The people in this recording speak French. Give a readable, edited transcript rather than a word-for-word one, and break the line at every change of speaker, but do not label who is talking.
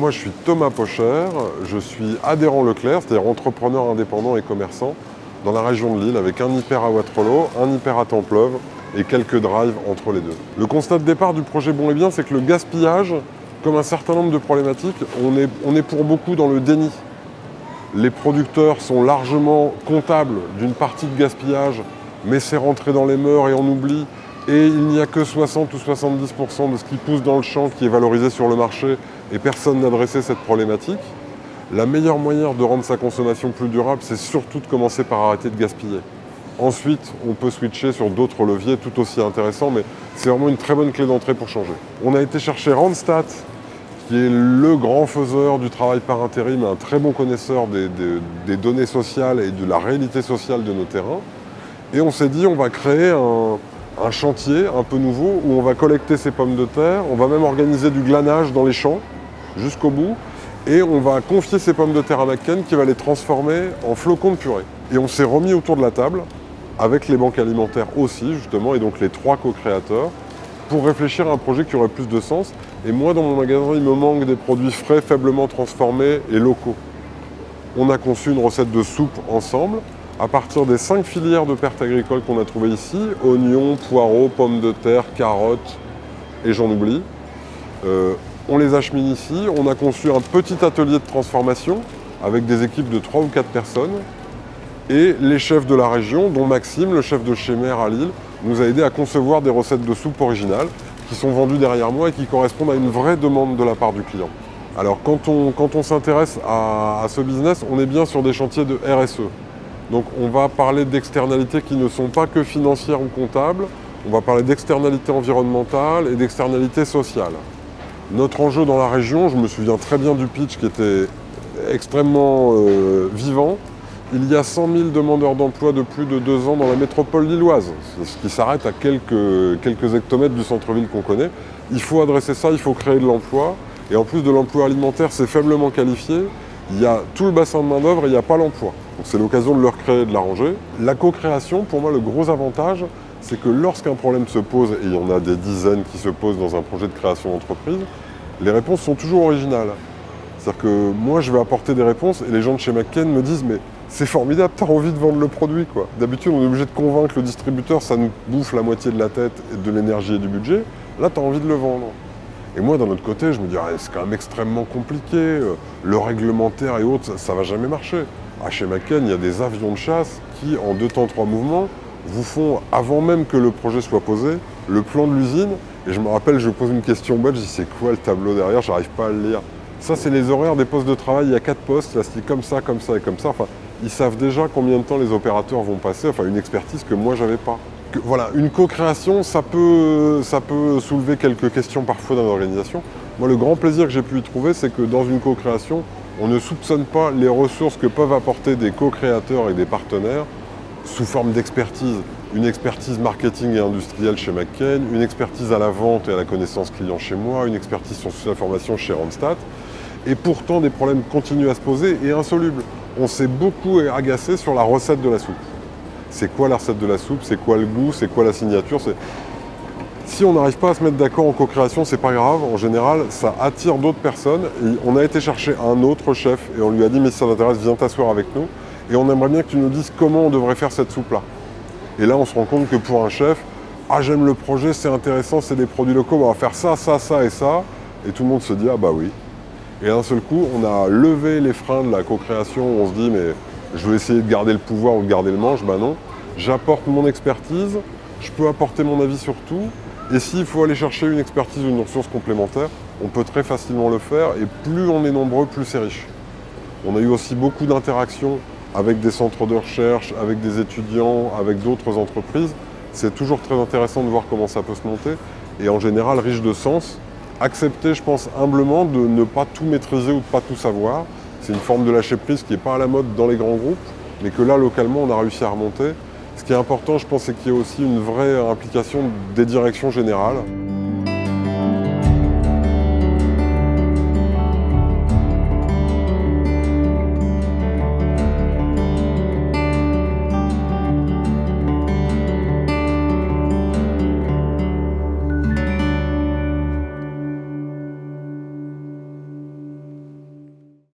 moi je suis Thomas Pocher, je suis adhérent Leclerc, c'est-à-dire entrepreneur indépendant et commerçant dans la région de Lille avec un hyper à Wattrelos, un hyper à Templeuve et quelques drives entre les deux. Le constat de départ du projet Bon et Bien, c'est que le gaspillage, comme un certain nombre de problématiques, on est pour beaucoup dans le déni. Les producteurs sont largement comptables d'une partie de gaspillage, mais c'est rentré dans les mœurs et on oublie. Et il n'y a que 60 ou 70% de ce qui pousse dans le champ qui est valorisé sur le marché et personne n'a adressé cette problématique. La meilleure moyen de rendre sa consommation plus durable, c'est surtout de commencer par arrêter de gaspiller. Ensuite, on peut switcher sur d'autres leviers tout aussi intéressants, mais c'est vraiment une très bonne clé d'entrée pour changer. On a été chercher Randstad, qui est le grand faiseur du travail par intérim, un très bon connaisseur des données sociales et de la réalité sociale de nos terrains. Et on s'est dit, on va créer un chantier un peu nouveau où on va collecter ces pommes de terre, on va même organiser du glanage dans les champs jusqu'au bout et on va confier ces pommes de terre à McCain qui va les transformer en flocons de purée. Et on s'est remis autour de la table avec les banques alimentaires aussi justement et donc les 3 co-créateurs pour réfléchir à un projet qui aurait plus de sens. Et moi dans mon magasin il me manque des produits frais, faiblement transformés et locaux. On a conçu une recette de soupe ensemble à partir des 5 filières de pertes agricoles qu'on a trouvées ici, oignons, poireaux, pommes de terre, carottes, et j'en oublie. On les achemine ici, on a conçu un petit atelier de transformation avec des équipes de 3 ou 4 personnes, et les chefs de la région, dont Maxime, le chef de chez Mère à Lille, nous a aidé à concevoir des recettes de soupe originales qui sont vendues derrière moi et qui correspondent à une vraie demande de la part du client. Alors quand on s'intéresse à ce business, on est bien sur des chantiers de RSE. Donc on va parler d'externalités qui ne sont pas que financières ou comptables, on va parler d'externalités environnementales et d'externalités sociales. Notre enjeu dans la région, je me souviens très bien du pitch qui était extrêmement vivant. Il y a 100 000 demandeurs d'emploi de plus de 2 ans dans la métropole lilloise, ce qui s'arrête à quelques hectomètres du centre-ville qu'on connaît. Il faut adresser ça, il faut créer de l'emploi. Et en plus de l'emploi alimentaire, c'est faiblement qualifié. Il y a tout le bassin de main-d'œuvre et il n'y a pas l'emploi. Donc c'est l'occasion de le recréer et de l'arranger. La co-création, pour moi, le gros avantage, c'est que lorsqu'un problème se pose, et il y en a des dizaines qui se posent dans un projet de création d'entreprise, les réponses sont toujours originales. C'est-à-dire que moi, je vais apporter des réponses et les gens de chez McCain me disent « mais c'est formidable, t'as envie de vendre le produit, quoi ». D'habitude, on est obligé de convaincre le distributeur, ça nous bouffe la moitié de la tête, de l'énergie et du budget. Là, t'as envie de le vendre. Et moi, d'un autre côté, je me dis c'est quand même extrêmement compliqué, le réglementaire et autres, ça va jamais marcher. Chez McCain, il y a des avions de chasse qui, en 2 temps, 3 mouvements, vous font, avant même que le projet soit posé, le plan de l'usine. Et je me rappelle, je pose une question bête, je dis c'est quoi le tableau derrière, j'arrive pas à le lire. Ça, c'est les horaires des postes de travail, il y a 4 postes, là c'est comme ça, comme ça et comme ça. Enfin, ils savent déjà combien de temps les opérateurs vont passer, enfin une expertise que moi j'avais pas. Voilà, une co-création, ça peut soulever quelques questions parfois dans l'organisation. Moi, le grand plaisir que j'ai pu y trouver, c'est que dans une co-création, on ne soupçonne pas les ressources que peuvent apporter des co-créateurs et des partenaires sous forme d'expertise. Une expertise marketing et industrielle chez McCain, une expertise à la vente et à la connaissance client chez moi, une expertise sur la formation chez Randstad. Et pourtant, des problèmes continuent à se poser et insolubles. On s'est beaucoup agacé sur la recette de la soupe. C'est quoi la recette de la soupe, c'est quoi le goût, c'est quoi la signature. Si on n'arrive pas à se mettre d'accord en co-création, c'est pas grave. En général, ça attire d'autres personnes. Et on a été chercher un autre chef et on lui a dit « mais si ça t'intéresse, viens t'asseoir avec nous. Et on aimerait bien que tu nous dises comment on devrait faire cette soupe-là. » Et là, on se rend compte que pour un chef, « ah j'aime le projet, c'est intéressant, c'est des produits locaux, on va faire ça, ça, ça et ça. » Et tout le monde se dit « ah bah oui. » Et d'un seul coup, on a levé les freins de la co-création. On se dit « mais je vais essayer de garder le pouvoir ou de garder le manche. » Ben non, j'apporte mon expertise, je peux apporter mon avis sur tout. Et s'il faut aller chercher une expertise ou une ressource complémentaire, on peut très facilement le faire. Et plus on est nombreux, plus c'est riche. On a eu aussi beaucoup d'interactions avec des centres de recherche, avec des étudiants, avec d'autres entreprises. C'est toujours très intéressant de voir comment ça peut se monter. Et en général, riche de sens. Accepter, je pense, humblement de ne pas tout maîtriser ou de ne pas tout savoir. C'est une forme de lâcher prise qui n'est pas à la mode dans les grands groupes, mais que là, localement, on a réussi à remonter. Ce qui est important, je pense, c'est qu'il y ait aussi une vraie implication des directions générales.